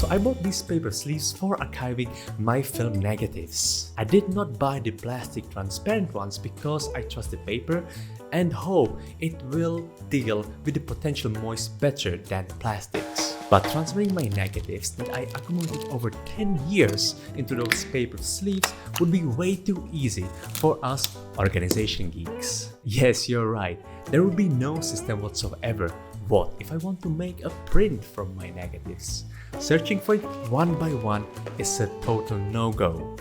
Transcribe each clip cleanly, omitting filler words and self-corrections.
So I bought these paper sleeves for archiving my film negatives. I did not buy the plastic transparent ones because I trust the paper and hope it will deal with the potential moist better than plastics. But transferring my negatives that I accumulated over 10 years into those paper sleeves would be way too easy for us organization geeks. Yes, you're right, there would be no system whatsoever. What if I want to make a print from my negatives? Searching for it one by one is a total no-go.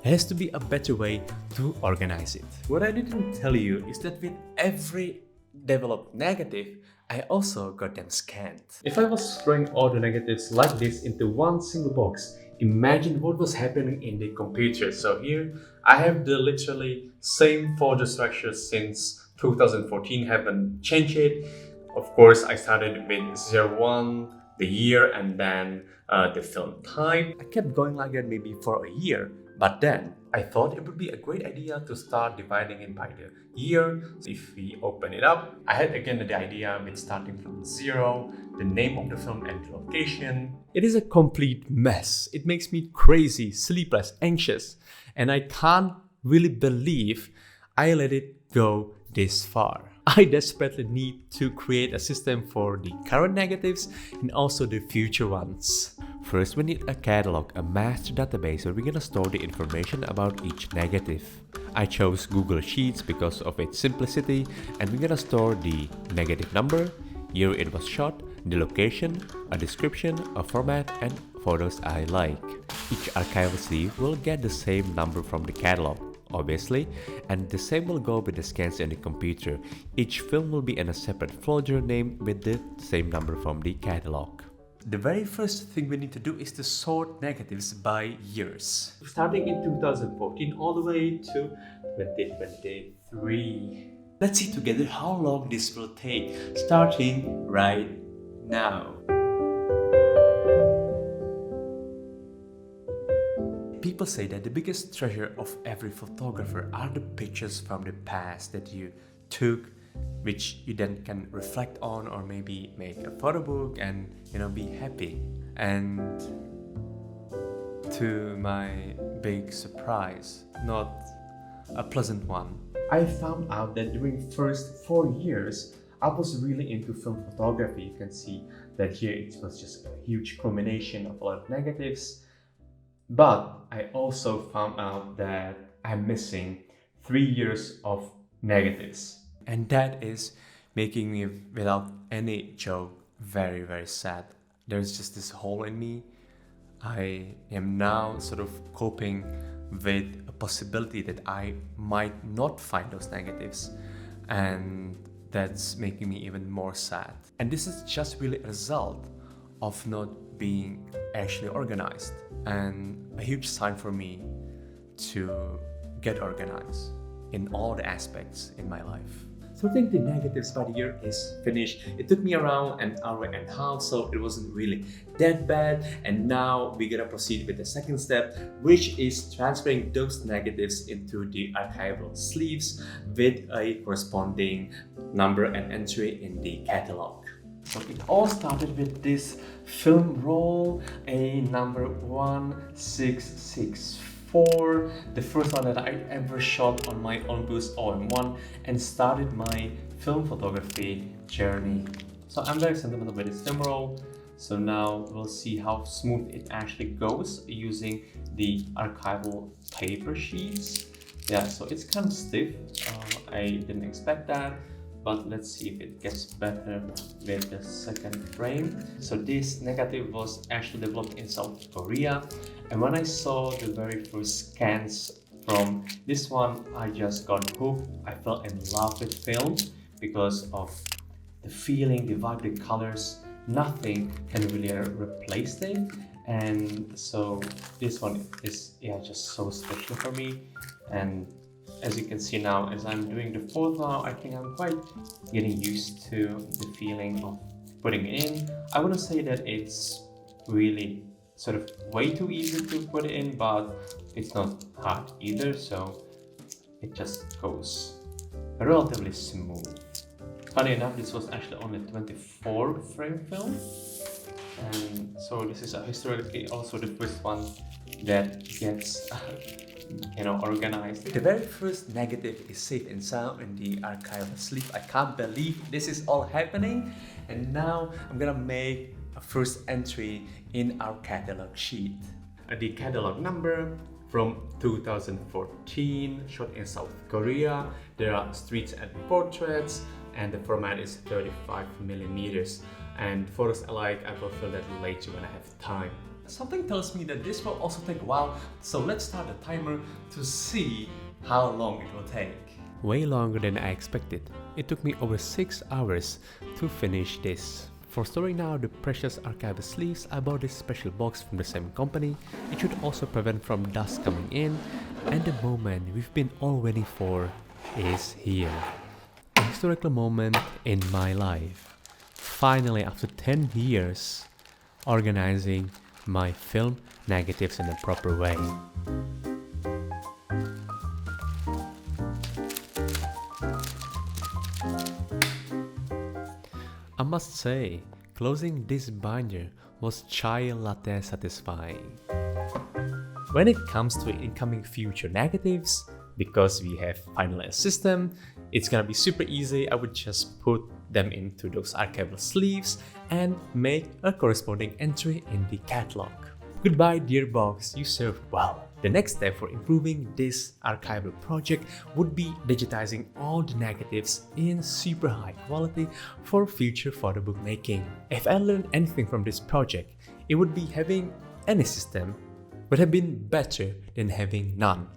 There has to be a better way to organize it. What I didn't tell you is that with every developed negative, I also got them scanned. If I was throwing all the negatives like this into one single box, imagine what was happening in the computer. So here I have the literally same folder structure since 2014, haven't changed it. Of course, I started with 01, the year, and then the film type. I kept going like that maybe for a year, but then I thought it would be a great idea to start dividing it by the year. So if we open it up, I had again the idea with starting from 0, the name of the film and the location. It is a complete mess. It makes me crazy, sleepless, anxious, and I can't really believe I let it go this far. I desperately need to create a system for the current negatives and also the future ones. First, we need a catalog, a master database where we're gonna store the information about each negative. I chose Google Sheets because of its simplicity, and we're gonna store the negative number, year it was shot, the location, a description, a format, and photos I like. Each archival sleeve will get the same number from the catalog, obviously, and the same will go with the scans in the computer. Each film will be in a separate folder named with the same number from the catalog. The very first thing we need to do is to sort negatives by years. Starting in 2014 all the way to 2023. Let's see together how long this will take, starting right now. People say that the biggest treasure of every photographer are the pictures from the past that you took, which you then can reflect on or maybe make a photo book and be happy. And to my big surprise, not a pleasant one, I found out that during first 4 years I was really into film photography. You can see that here it was just a huge culmination of a lot of negatives. But I also found out that I'm missing 3 years of negatives. And that is making me, without any joke, very, very sad. There's just this hole in me. I am now sort of coping with a possibility that I might not find those negatives. And that's making me even more sad. And this is just really a result of not being actually organized, and a huge sign for me to get organized in all the aspects in my life. Sorting the negatives by the year is finished. It took me around an hour and a half, so it wasn't really that bad. And now we're gonna proceed with the second step, which is transferring those negatives into the archival sleeves with a corresponding number and entry in the catalog. So it all started with this film roll, a number 1664, the first one that I ever shot on my Olympus OM1, and started my film photography journey. So I'm very sentimental with this film roll. So now we'll see how smooth it actually goes using the archival paper sheets. Yeah, so it's kind of stiff. I didn't expect that. But let's see if it gets better with the second frame. So this negative was actually developed in South Korea. And when I saw the very first scans from this one, I just got hooked. I fell in love with film because of the feeling, the vibe, the colors. Nothing can really replace them. And so this one is just so special for me. And as you can see now, as I'm doing the fourth now, I think I'm quite getting used to the feeling of putting it in. I wouldn't say that it's really sort of way too easy to put it in, but it's not hard either, so it just goes relatively smooth. Funny enough, this was actually only 24 frame film. And so this is historically also the first one that gets organized. The very first negative is safe and sound in the archival sleeve. I can't believe this is all happening. And now I'm gonna make a first entry in our catalog sheet. The catalog number from 2014, shot in South Korea. There are streets and portraits, and the format is 35 millimeters. And photos alike, I will fill that later when I have time. Something tells me that this will also take a while, so let's start the timer to see how long it will take. Way longer than I expected. It took me over 6 hours to finish this. For storing now the precious archival sleeves, I bought this special box from the same company. It should also prevent from dust coming in, and the moment we've been all waiting for is here. A historical moment in my life. Finally, after 10 years, organizing my film negatives in a proper way. I must say, closing this binder was chai latte satisfying. When it comes to incoming future negatives, because we have finally a system, it's gonna be super easy. I would just put them into those archival sleeves and make a corresponding entry in the catalog. Goodbye dear box, you served well. The next step for improving this archival project would be digitizing all the negatives in super high quality for future photo book making. If I learned anything from this project, it would be having any system would have been better than having none.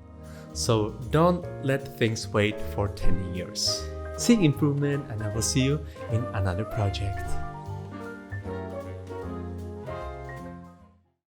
So don't let things wait for 10 years. Seek improvement, and I will see you in another project.